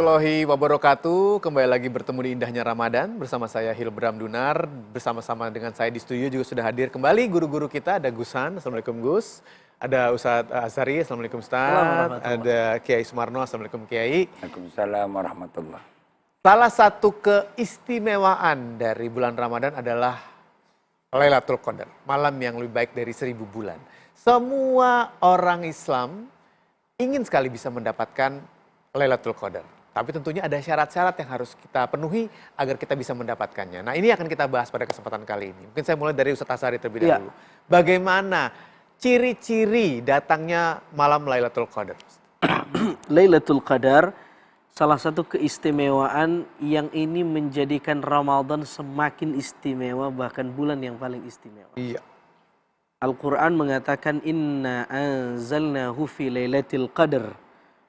warahmatullahi wabarakatuh. Kembali lagi bertemu di indahnya Ramadan bersama saya Hilbram Dunar. Bersama-sama dengan saya di studio juga sudah hadir kembali guru-guru kita. Ada Gusan, Assalamualaikum Gus. Ada Ustadz Azhari, Assalamualaikum Ustadz. Ada Kiai Sumarno, Assalamualaikum Kiai. Waalaikumsalam warahmatullahi. Salah satu keistimewaan dari bulan Ramadan adalah Lailatul Qadar. Malam yang lebih baik dari 1000 bulan. Semua orang Islam ingin sekali bisa mendapatkan Lailatul Qadar. Tapi tentunya ada syarat-syarat yang harus kita penuhi agar kita bisa mendapatkannya. Nah, ini akan kita bahas pada kesempatan kali ini. Mungkin saya mulai dari Ustadz Azhari terlebih dahulu. Bagaimana ciri-ciri datangnya malam Lailatul Qadar? Lailatul Qadar salah satu keistimewaan yang ini menjadikan Ramadan semakin istimewa, bahkan bulan yang paling istimewa. Iya. Al-Quran mengatakan inna anzalnahu fi lailatul qadar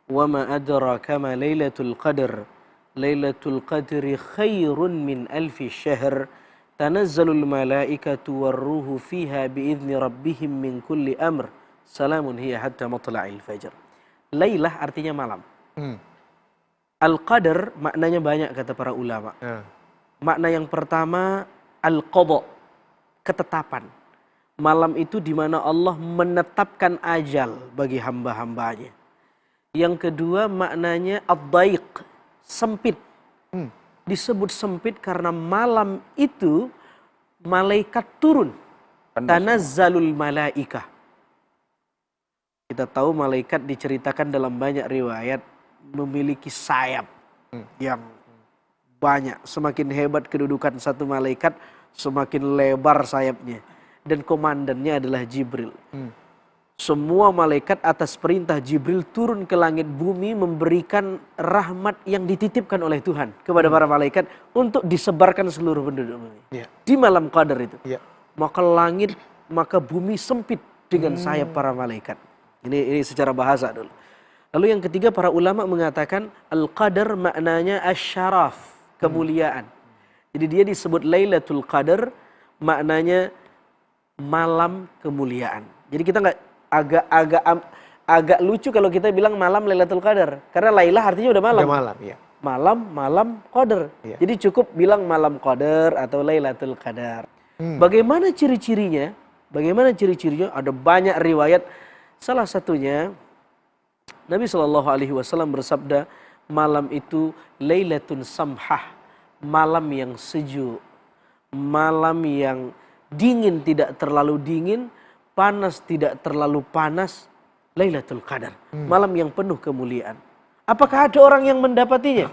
wa ma adraka ma lailatul qadar lailatul qadri khairun min alfi syahr tanazzalul malaikatu warruhu fiha biizni rabbihim min kulli amr salamun hiya hatta matla'il fajr. Lailah artinya malam. Al-qadar maknanya banyak kata para ulama. Makna yang pertama al-qadha, ketetapan. Malam itu di mana Allah menetapkan ajal bagi hamba-hambanya. Yang kedua maknanya ad-daiq, sempit. Disebut sempit karena malam itu malaikat turun. Tanazzalul malaikah. Kita tahu malaikat diceritakan dalam banyak riwayat memiliki sayap yang banyak. Semakin hebat kedudukan satu malaikat, semakin lebar sayapnya. Dan komandannya adalah Jibril. Semua malaikat atas perintah Jibril turun ke langit bumi memberikan rahmat yang dititipkan oleh Tuhan kepada para malaikat untuk disebarkan seluruh penduduk bumi. Di malam Qadar itu. Maka langit, maka bumi sempit dengan sayap para malaikat. Ini secara bahasa dulu. Lalu yang ketiga para ulama mengatakan Al-Qadar maknanya asyaraf, kemuliaan. Jadi dia disebut Lailatul Qadar maknanya malam kemuliaan. Jadi kita nggak agak lucu kalau kita bilang malam Lailatul Qadar, karena Lailah artinya udah malam. Udah malam, ya. Malam Qadar. Ya. Jadi cukup bilang malam Qadar atau Lailatul Qadar. Bagaimana ciri-cirinya? Ada banyak riwayat. Salah satunya Nabi SAW bersabda, malam itu Lailatun Samhah, malam yang sejuk, malam yang dingin tidak terlalu dingin, panas tidak terlalu panas, Lailatul Qadar. Malam yang penuh kemuliaan. Apakah ada orang yang mendapatinya?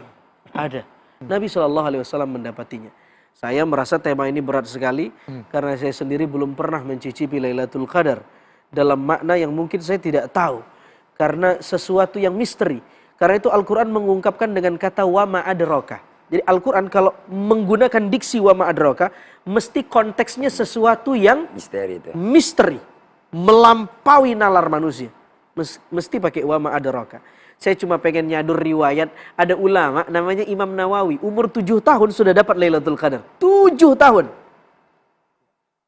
Ada. Nabi SAW mendapatinya. Saya merasa tema ini berat sekali karena saya sendiri belum pernah mencicipi Lailatul Qadar. Dalam makna yang mungkin saya tidak tahu. Karena sesuatu yang misteri. Karena itu Al-Quran mengungkapkan dengan kata wa ma adraka. Jadi Al-Quran kalau menggunakan diksi wa ma adraka, mesti konteksnya sesuatu yang misteri. Melampaui nalar manusia. Mesti pakai wa ma adraka. Saya cuma pengen nyadur riwayat. Ada ulama namanya Imam Nawawi. Umur 7 tahun sudah dapat Lailatul Qadar. 7 tahun.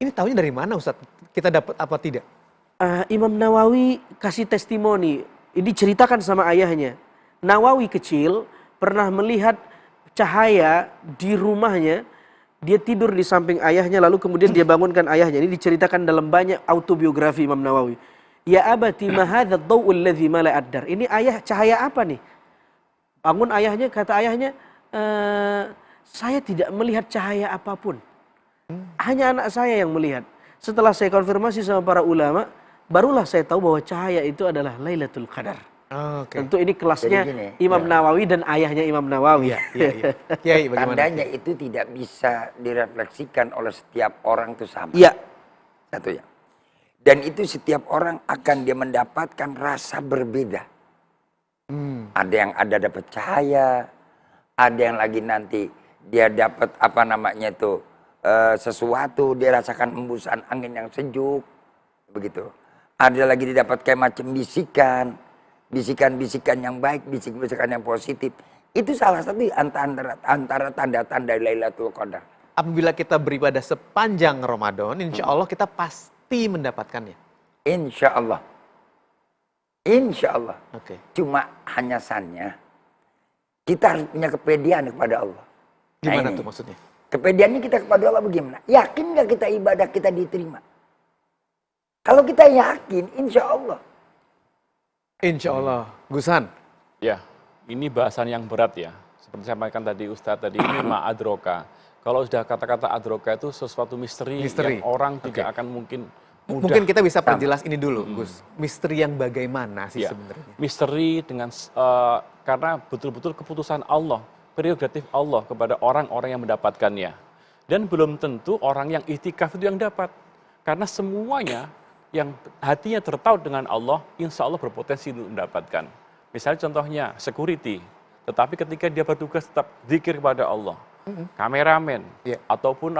Ini tahunya dari mana Ustadz? Kita dapat apa tidak? Imam Nawawi kasih testimoni. Ini ceritakan sama ayahnya. Nawawi kecil pernah melihat cahaya di rumahnya. Dia tidur di samping ayahnya lalu kemudian dia bangunkan ayahnya. Ini diceritakan dalam banyak autobiografi Imam Nawawi. Ya abati ma hadha ad-daw'u alladhi mala ad-dar. Ini ayah, cahaya apa nih? Bangun ayahnya, kata ayahnya, saya tidak melihat cahaya apapun. Hanya anak saya yang melihat. Setelah saya konfirmasi sama para ulama, barulah saya tahu bahwa cahaya itu adalah Lailatul Qadar. Tentu ini kelasnya Imam Nawawi dan ayahnya Imam Nawawi. Kiai, bagaimana? Tandanya itu tidak bisa direfleksikan oleh setiap orang itu sama. Iya. Satu ya. Dan itu setiap orang akan dia mendapatkan rasa berbeda. Ada yang ada dapat cahaya, ada yang lagi nanti dia dapat apa namanya itu sesuatu, dia rasakan embusan angin yang sejuk, begitu. Ada lagi didapat kayak macam bisikan yang baik, bisikan yang positif. Itu salah satu antara tanda-tanda Lailatul Qadar. Apabila kita beribadah sepanjang Ramadan, insya Allah kita pasti mendapatkannya. Insya Allah. Insya Allah. Oke. Cuma hanya sannya Kita harus punya kepedean kepada Allah. Gimana ini. tuh maksudnya? Kepedeannya kita kepada Allah bagaimana? Yakin nggak kita ibadah kita diterima? Kalau kita yakin, insya Allah. Insya Allah. Gusan. Ya, ini bahasan yang berat ya. Seperti saya sampaikan tadi Ustadz tadi, ini ma'adroka. Kalau sudah kata-kata adroka itu sesuatu misteri. Yang orang tidak akan mungkin mudah. Mungkin kita bisa perjelas ini dulu, Gus. Misteri yang bagaimana sih sebenarnya? Misteri dengan karena betul-betul keputusan Allah, prerogatif Allah kepada orang-orang yang mendapatkannya. Dan belum tentu orang yang itikaf itu yang dapat. Karena semuanya yang hatinya tertaut dengan Allah, insya Allah berpotensi untuk mendapatkan. Misalnya contohnya security, tetapi ketika dia bertugas tetap zikir kepada Allah, kameramen, ataupun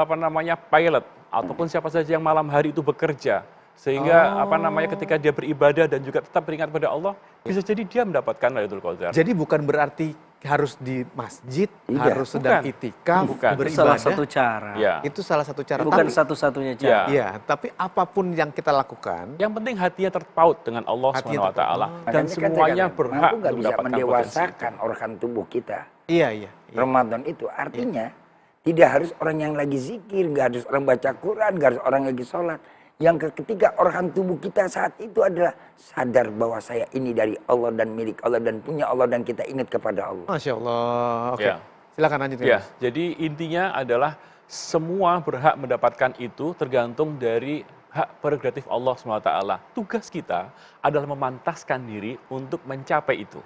pilot, ataupun siapa saja yang malam hari itu bekerja, sehingga ketika dia beribadah dan juga tetap beringat pada Allah, bisa jadi dia mendapatkan Lailatul Qadar. Jadi bukan berarti harus di masjid, harus sedang itikaf, beribadah. Itu salah satu cara. Ya. Itu salah satu cara. Bukan satu-satunya cara. Iya, tapi apapun yang kita lakukan, yang penting hatinya terpaut dengan Allah SWT. Dan semuanya berhak mampu nggak untuk bisa mendapatkan mendewasakan organ tubuh kita. Iya. Ramadan itu artinya tidak harus orang yang lagi zikir, nggak harus orang baca Quran, nggak harus orang lagi sholat. Yang ketiga, organ tubuh kita saat itu adalah sadar bahwa saya ini dari Allah dan milik Allah dan punya Allah dan kita ingat kepada Allah. Masya Allah. Oke, Ya. silakan lanjut. Ya, jadi intinya adalah semua berhak mendapatkan itu tergantung dari hak prerogatif Allah SWT. Tugas kita adalah memantaskan diri untuk mencapai itu.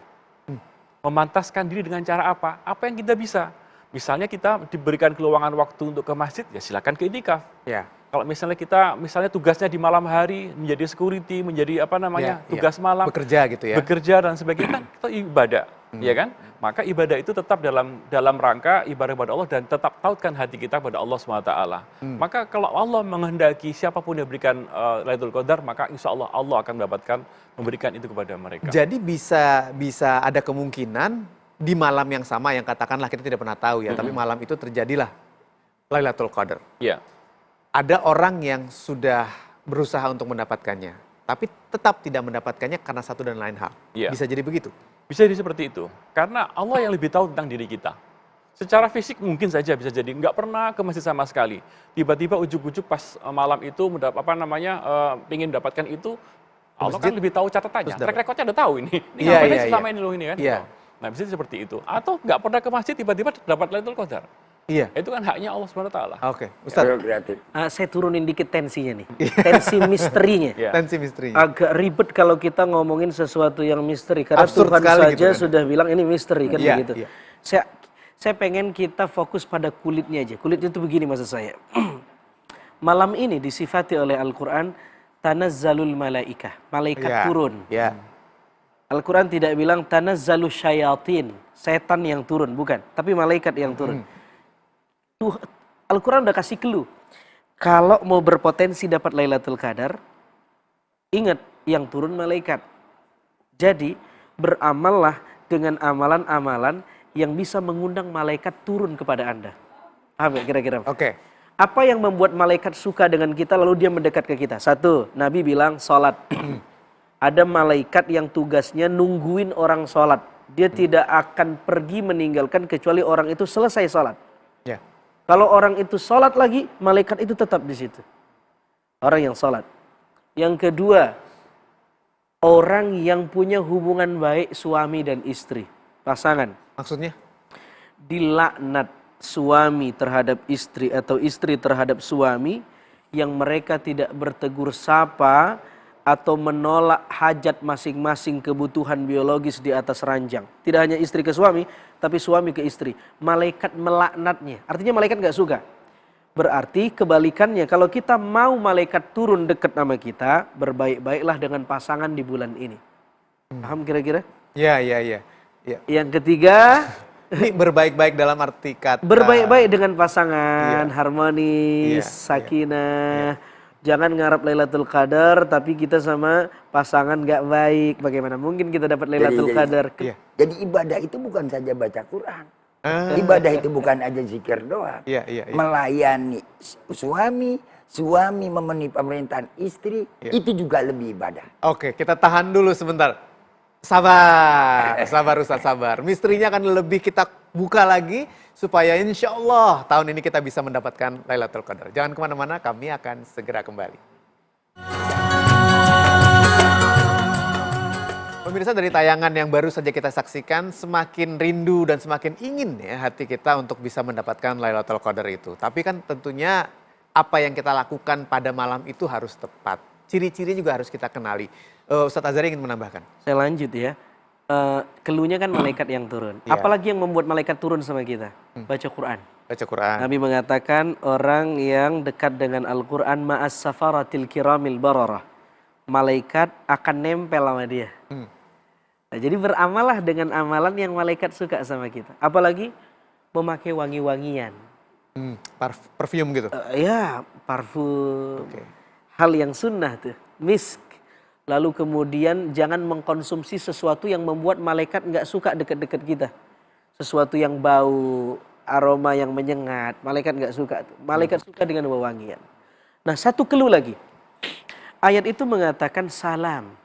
Memantaskan diri dengan cara apa? Apa yang kita bisa. Misalnya kita diberikan keluangan waktu untuk ke masjid, ya silakan ke itikaf. Ya. Kalau misalnya tugasnya di malam hari menjadi security, menjadi tugas malam, bekerja gitu ya. Bekerja dan sebagainya, kan itu ibadah, ya kan? Maka ibadah itu tetap dalam rangka ibadah kepada Allah dan tetap tautkan hati kita pada Allah SWT. Maka kalau Allah menghendaki siapapun yang berikan Lailatul Qadar, maka insya Allah Allah akan memberikan itu kepada mereka. Jadi bisa ada kemungkinan di malam yang sama yang katakanlah kita tidak pernah tahu ya, tapi malam itu terjadilah Lailatul Qadar. Ya. Ada orang yang sudah berusaha untuk mendapatkannya, tapi tetap tidak mendapatkannya karena satu dan lain hal. Ya. Bisa jadi begitu? Bisa jadi seperti itu. Karena Allah yang lebih tahu tentang diri kita. Secara fisik mungkin saja bisa jadi nggak pernah ke masjid sama sekali. Tiba-tiba ujuk-ujuk pas malam itu ingin mendapatkan itu, Allah kan lebih tahu catatannya. Track record-nya udah tahu ini. Ini ngapain selama ini loh ini kan? Iya. Nah bisa seperti itu. Atau nggak pernah ke masjid tiba-tiba dapat Lailatul Qadar. Iya. Itu kan haknya Allah SWT. Oke, Ustaz. Saya turunin dikit tensinya nih. Tensi misterinya. Tensi misterinya. Agak ribet kalau kita ngomongin sesuatu yang misteri. Karena Absurd Tuhan sekali saja gitu kan. sudah bilang ini misteri kan begitu. Iya. Saya pengen kita fokus pada kulitnya aja. Kulitnya itu begini maksud saya. Malam ini disifati oleh Al-Quran, tanazzalul malaikah. Malaikat turun. Ya. Al-Quran tidak bilang tanazzalus syayatin. Setan yang turun, bukan. Tapi malaikat yang turun. Al-Quran udah kasih clue. Kalau mau berpotensi dapat Lailatul Qadar, ingat yang turun malaikat. Jadi beramallah dengan amalan-amalan yang bisa mengundang malaikat turun kepada Anda. Paham ya kira-kira? Oke. Apa yang membuat malaikat suka dengan kita lalu dia mendekat ke kita? Satu, Nabi bilang sholat. Ada malaikat yang tugasnya nungguin orang sholat. Dia tidak akan pergi meninggalkan kecuali orang itu selesai sholat. Ya. Kalau orang itu sholat lagi, malaikat itu tetap di situ. Orang yang sholat. Yang kedua, orang yang punya hubungan baik suami dan istri. Pasangan. Maksudnya? Dilaknat suami terhadap istri atau istri terhadap suami yang mereka tidak bertegur sapa atau menolak hajat masing-masing kebutuhan biologis di atas ranjang. Tidak hanya istri ke suami, tapi suami ke istri. Malaikat melaknatnya. Artinya malaikat gak suka. Berarti kebalikannya, kalau kita mau malaikat turun dekat sama kita, berbaik-baiklah dengan pasangan di bulan ini. Paham kira-kira? Ya. Yang ketiga, ini berbaik-baik dalam arti kata. berbaik-baik dengan pasangan, harmonis, sakinah. Jangan ngarap Lailatul Qadar tapi kita sama pasangan gak baik. Bagaimana mungkin kita dapat Lailatul Qadar? Jadi ibadah itu bukan saja baca Quran. Ibadah itu bukan aja zikir doang. Melayani suami memenuhi pemerintahan istri, itu juga lebih ibadah. Oke, kita tahan dulu sebentar. Sabar Ustaz, sabar. Misterinya akan lebih kita buka lagi supaya insya Allah tahun ini kita bisa mendapatkan Lailatul Qadar. Jangan kemana-mana, kami akan segera kembali. Pemirsa, dari tayangan yang baru saja kita saksikan, semakin rindu dan semakin ingin ya hati kita untuk bisa mendapatkan Lailatul Qadar itu. Tapi kan tentunya apa yang kita lakukan pada malam itu harus tepat. Ciri-cirinya juga harus kita kenali. Ustadz Azhari ingin menambahkan. Saya lanjut ya. Keluhnya kan malaikat yang turun. Iya. Apalagi yang membuat malaikat turun sama kita? Baca Quran. Baca Quran. Nabi mengatakan orang yang dekat dengan Al-Quran ma'as safaratil kiramil bararah. Malaikat akan nempel sama dia. Nah, jadi beramallah dengan amalan yang malaikat suka sama kita. Apalagi memakai wangi-wangian. Perfume gitu. Ya, parfum. Oke. Hal yang sunnah tuh. Misk. Lalu kemudian jangan mengkonsumsi sesuatu yang membuat malaikat nggak suka deket-deket kita. Sesuatu yang bau, aroma yang menyengat. Malaikat nggak suka tuh. Malaikat suka dengan wewangian. Nah, satu clue lagi. Ayat itu mengatakan salam.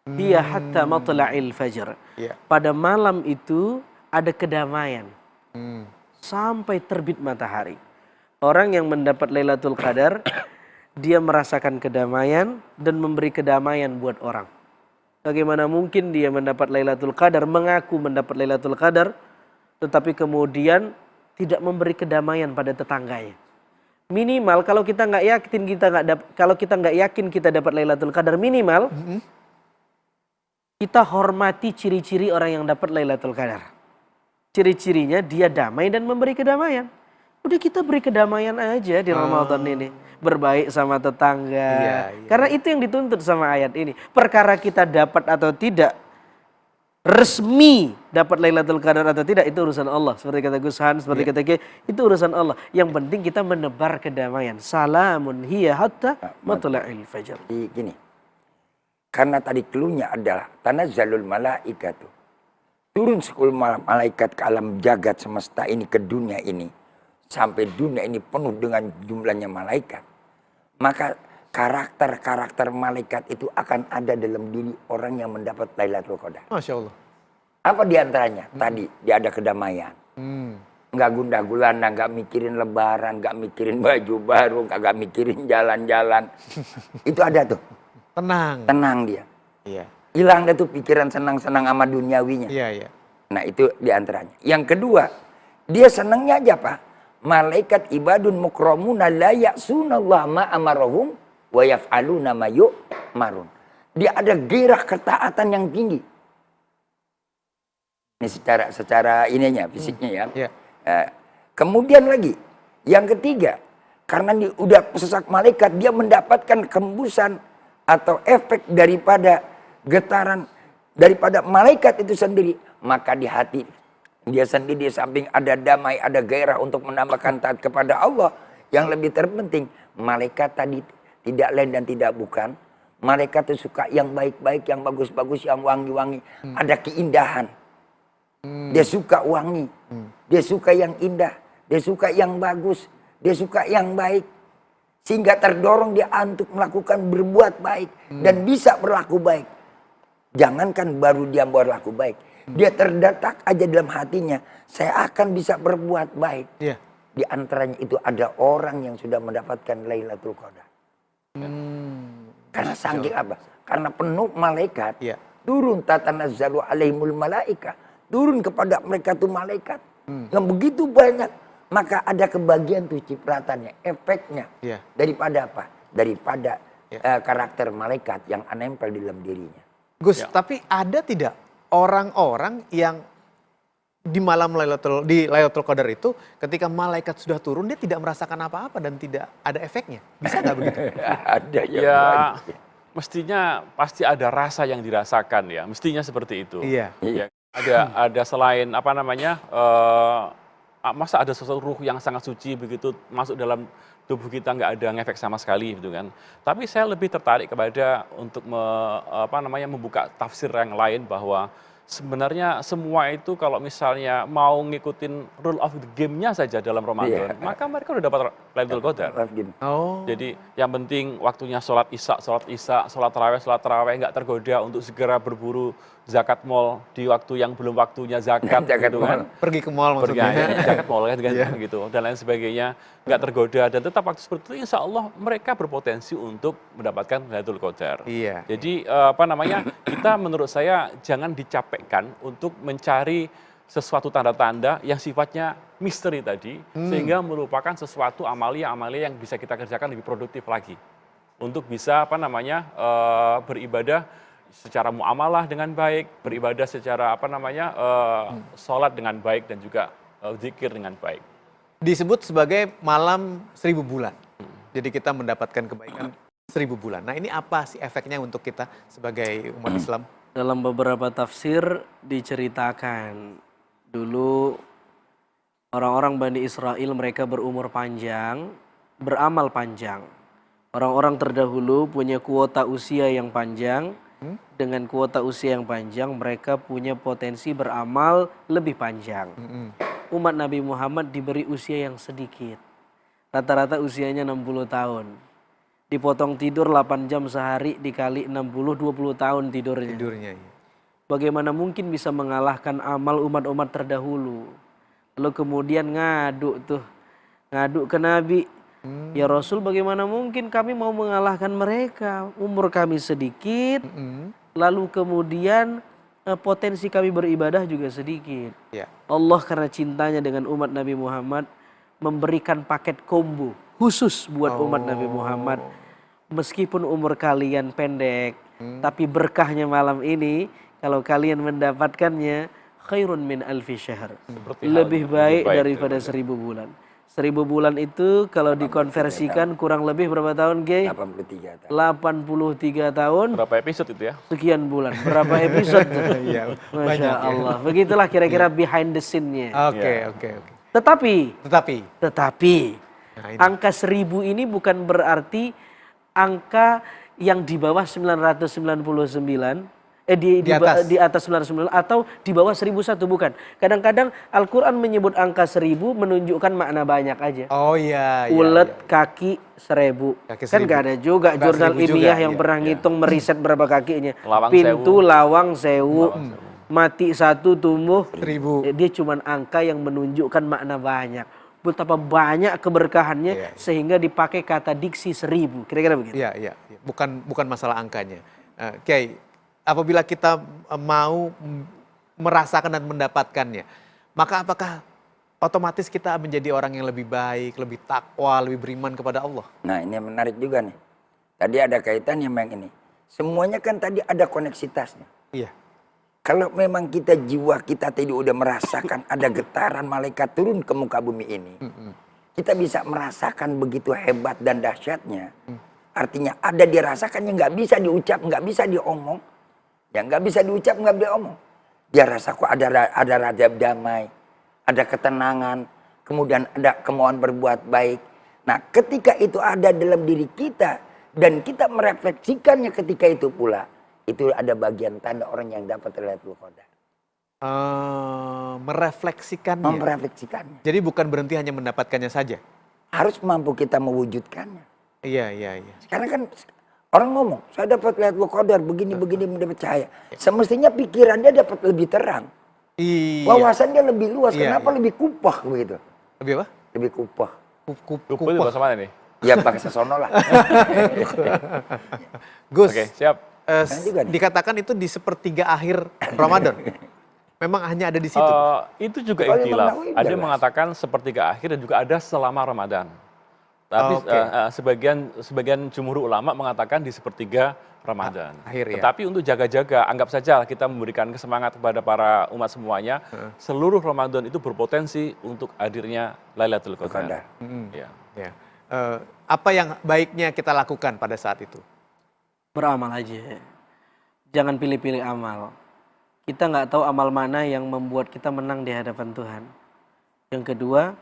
Hiya hatta matla'il fajr. Iya. Pada malam itu ada kedamaian. Sampai terbit matahari. Orang yang mendapat Lailatul Qadar, dia merasakan kedamaian dan memberi kedamaian buat orang. Bagaimana mungkin dia mendapat Lailatul Qadar, mengaku mendapat Lailatul Qadar, tetapi kemudian tidak memberi kedamaian pada tetangganya. Minimal kalau kita nggak yakin kita dapat Lailatul Qadar, minimal kita hormati ciri-ciri orang yang dapat Lailatul Qadar. Ciri-cirinya dia damai dan memberi kedamaian. Udah kita beri kedamaian aja di Ramadan ini. Berbaik sama tetangga. Iya. Karena itu yang dituntut sama ayat ini. Perkara kita dapat atau tidak, resmi dapat Lailatul Qadar atau tidak, itu urusan Allah. Seperti kata Gus Han, seperti kata Kiai, itu urusan Allah. Yang penting kita menebar kedamaian. Salamun hiya hatta matla'il fajr. Gini. Karena tadi cluenya adalah tanazzalul malaikatu. Turun 10 malaikat ke alam jagat semesta ini, ke dunia ini. Sampai dunia ini penuh dengan jumlahnya malaikat. Maka karakter-karakter malaikat itu akan ada dalam diri orang yang mendapat Lailatul Qadar. Masya Allah. Apa diantaranya? Tadi dia ada kedamaian. Nggak gundah gulana, nggak mikirin lebaran, nggak mikirin baju baru, nggak mikirin jalan-jalan. Itu ada tuh. Tenang dia. Iya. Hilang dah tuh pikiran senang-senang sama duniawinya. Iya. Nah itu diantaranya. Yang kedua, dia senangnya aja Pak. Malaikat ibadun mukramuna la ya'sunallaha ma amarahum wa yaf'aluna ma yu'marun. Dia ada gairah ketaatan yang tinggi. Ini secara ininya, fisiknya ya. Iya. Kemudian lagi, yang ketiga, karena dia udah sesak malaikat, dia mendapatkan kembusan atau efek daripada getaran daripada malaikat itu sendiri, maka di hati dia sendiri di samping ada damai, ada gairah untuk menambahkan taat kepada Allah. Yang lebih terpenting, malaikat tadi tidak lain dan tidak bukan, malaikat itu suka yang baik-baik, yang bagus-bagus, yang wangi-wangi, ada keindahan. Dia suka wangi, dia suka yang indah, dia suka yang bagus, dia suka yang baik. Sehingga terdorong dia untuk melakukan berbuat baik dan bisa berlaku baik. Jangankan baru dia berlaku baik, dia terdetak aja dalam hatinya, saya akan bisa berbuat baik. Iya. Di antaranya itu ada orang yang sudah mendapatkan Lailatul Qadar. Karena saking apa? Karena penuh malaikat. Iya. Turun tatanazzalu alaihimul malaika. Turun kepada mereka tuh malaikat. Yang begitu banyak. Maka ada kebagian tuh cipratannya, efeknya. Iya. Daripada apa? Daripada karakter malaikat yang nempel di dalam dirinya. Gus, tapi ada tidak orang-orang yang di malam Lailatul Qadar itu ketika malaikat sudah turun dia tidak merasakan apa-apa dan tidak ada efeknya? Bisa nggak begitu? Ada yang Ya, banyak. mestinya pasti ada rasa yang dirasakan ya. Mestinya seperti itu. Iya. Ya, ada selain apa namanya, masa ada sesuatu ruh yang sangat suci begitu masuk dalam tubuh kita nggak ada ngefek sama sekali gitu kan. Tapi saya lebih tertarik kepada untuk membuka tafsir yang lain bahwa sebenarnya semua itu kalau misalnya mau ngikutin rule of the game-nya saja dalam Ramadan, maka mereka udah dapat Lailatul Qadar. Oh. Jadi yang penting waktunya sholat isya, sholat taraweh nggak tergoda untuk segera berburu zakat mall di waktu yang belum waktunya zakat, Zakat gitu kan. Pergi ke mall Pergi maksudnya. zakat mall kan Iya. gitu dan lain sebagainya, nggak tergoda dan tetap waktu seperti itu insya Allah mereka berpotensi untuk mendapatkan Lailatul Qadar. Iya. Jadi apa namanya, kita menurut saya jangan dicapekkan untuk mencari sesuatu tanda-tanda yang sifatnya misteri tadi, sehingga merupakan sesuatu amalia-amalia yang bisa kita kerjakan lebih produktif lagi untuk bisa apa namanya beribadah secara muamalah dengan baik, beribadah secara apa namanya sholat dengan baik dan juga zikir dengan baik. Disebut sebagai malam 1000 bulan. Jadi kita mendapatkan kebaikan 1000 bulan. Nah ini apa sih efeknya untuk kita sebagai umat Islam? Dalam beberapa tafsir diceritakan dulu orang-orang Bani Israel mereka berumur panjang, beramal panjang. Orang-orang terdahulu punya kuota usia yang panjang. Dengan kuota usia yang panjang mereka punya potensi beramal lebih panjang. Umat Nabi Muhammad diberi usia yang sedikit. Rata-rata usianya 60 tahun. Dipotong tidur 8 jam sehari dikali 60, 20 tahun tidurnya. Tidurnya. Iya. Bagaimana mungkin bisa mengalahkan amal umat-umat terdahulu? Lalu kemudian ngadu ke Nabi. Ya Rasul, bagaimana mungkin kami mau mengalahkan mereka? Umur kami sedikit, lalu kemudian potensi kami beribadah juga sedikit. Ya. Allah karena cintanya dengan umat Nabi Muhammad memberikan paket combo khusus buat umat Nabi Muhammad. Meskipun umur kalian pendek, tapi berkahnya malam ini kalau kalian mendapatkannya khairun min alfi syahr. Lebih baik daripada 1000 bulan. 1000 bulan itu kalau dikonversikan kurang lebih berapa tahun, Gey? 83 tahun. 83 tahun. Berapa episode itu ya? Sekian bulan. Berapa episode? Iya, Masya banyak ya. Allah. Begitulah kira-kira behind the scene-nya. Oke. Tetapi Tetapi, nah ini. angka 1000 ini bukan berarti angka yang di bawah 999 di atas 99 atau di bawah 1001, bukan. Kadang-kadang Al-Quran menyebut angka 1000 menunjukkan makna banyak aja. Oh iya. Ulet kaki 1000. Kaki Kan 1000. gak ada juga Nggak jurnal 1000 juga, ilmiah yang iya. pernah ngitung meriset berapa kakinya. Lawang Pintu sewu. lawang sewu. Mati satu tumbuh 1000. Dia cuman angka yang menunjukkan makna banyak. Betapa banyak keberkahannya Iya. sehingga dipakai kata diksi 1000. Kira-kira begitu. Iya. Bukan masalah angkanya. Kiai, apabila kita mau merasakan dan mendapatkannya, maka apakah otomatis kita menjadi orang yang lebih baik, lebih takwa, lebih beriman kepada Allah? Nah ini yang menarik juga nih. Tadi ada kaitannya yang ini. Semuanya kan tadi ada koneksitasnya. Iya. Kalau memang kita jiwa kita tadi udah merasakan ada getaran malaikat turun ke muka bumi ini. Kita bisa merasakan begitu hebat dan dahsyatnya. Artinya ada dirasakan yang nggak bisa diucap, nggak bisa diomong. Yang nggak bisa diucap, nggak bisa diomong. Dia rasa kok ada rada damai, ada ketenangan, kemudian ada kemauan berbuat baik. Nah ketika itu ada dalam diri kita dan kita merefleksikannya ketika itu pula, itu ada bagian tanda orang yang dapat Lailatul Qadar. Merefleksikannya. Merefleksikannya. Jadi bukan berhenti hanya mendapatkannya saja. Harus mampu kita mewujudkannya. Iya. Sekarang kan orang ngomong, saya dapat Lailatul Qadar begini mendapat cahaya. Semestinya pikirannya dapat lebih terang. Iya. Wawasannya lebih luas. Iya, Kenapa iya. lebih kupah begitu? Lebih apa? Lebih kupah. Lupa itu bahasa mana nih? Ya bangsa sono lah. Gus, Oke, siap. juga nih. dikatakan itu di sepertiga akhir Ramadan. Memang hanya ada di situ. Itu juga Kalau ikhtilaf. Imam Nawawi Ada yang jelas. mengatakan sepertiga akhir dan juga ada selama Ramadan. Tapi Oke. sebagian jumhur ulama mengatakan di sepertiga Ramadan. Akhir ya. Tetapi untuk jaga-jaga, anggap saja kita memberikan semangat kepada para umat semuanya. Seluruh Ramadan itu berpotensi untuk hadirnya Lailatul Qadar. Ya. Ya. Apa yang baiknya kita lakukan pada saat itu? Beramal aja. Jangan pilih-pilih amal. Kita nggak tahu amal mana yang membuat kita menang di hadapan Tuhan. Yang kedua,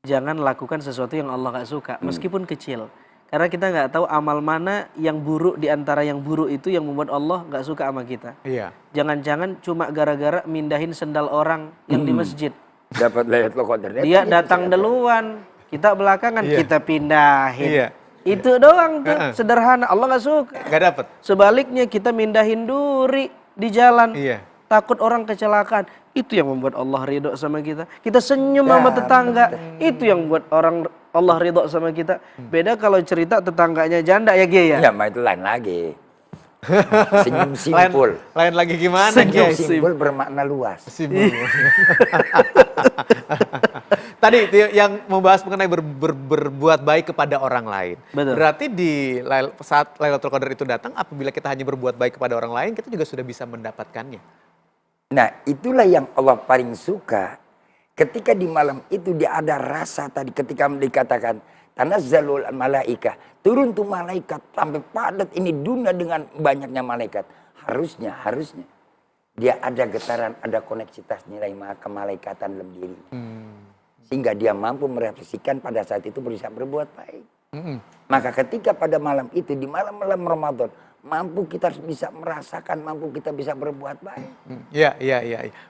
jangan lakukan sesuatu yang Allah nggak suka, meskipun kecil. Karena kita nggak tahu amal mana yang buruk di antara yang buruk itu yang membuat Allah nggak suka sama kita. Iya. Jangan-jangan cuma gara-gara mindahin sendal orang yang di masjid. Dapat Lailatul Qadar. Dia datang duluan, kita belakangan, Iya. kita pindahin. Iya. Itu doang tuh, sederhana. Allah nggak suka. Gak dapet. Sebaliknya kita mindahin duri, di jalan. Iya. Takut orang kecelakaan. Itu yang membuat Allah ridho sama kita. Kita senyum sama tetangga. Itu yang membuat Allah ridho sama kita. Beda kalau cerita tetangganya janda ya Kiai ya. Ya, mah itu lain lagi. Senyum simpul. Lain lagi gimana, Senyum Kiai? simpul bermakna luas. Tadi itu yang membahas mengenai berbuat baik kepada orang lain. Betul. Berarti di saat Lailatul Qadar itu datang, apabila kita hanya berbuat baik kepada orang lain, kita juga sudah bisa mendapatkannya. Nah, itulah yang Allah paling suka. Ketika di malam itu dia ada rasa tadi ketika dikatakan tanazzalul malaika, turun tuh malaikat sampai padat ini dunia dengan banyaknya malaikat. Harusnya dia ada getaran, ada koneksitas nilai kemalaikatan dalam diri. Sehingga dia mampu merefleksikan pada saat itu bisa berbuat baik. Maka ketika pada malam itu, di malam-malam Ramadan, mampu kita bisa merasakan, mampu kita bisa berbuat baik. Iya.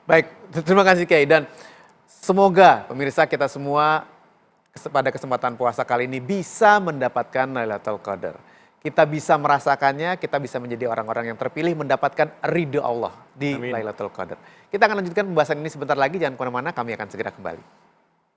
Baik, terima kasih Kiai. Dan semoga pemirsa kita semua pada kesempatan puasa kali ini bisa mendapatkan Lailatul Qadar. Kita bisa merasakannya, kita bisa menjadi orang-orang yang terpilih mendapatkan ridho Allah di Amin. Lailatul Qadar. Kita akan lanjutkan pembahasan ini sebentar lagi, jangan kemana-mana, kami akan segera kembali.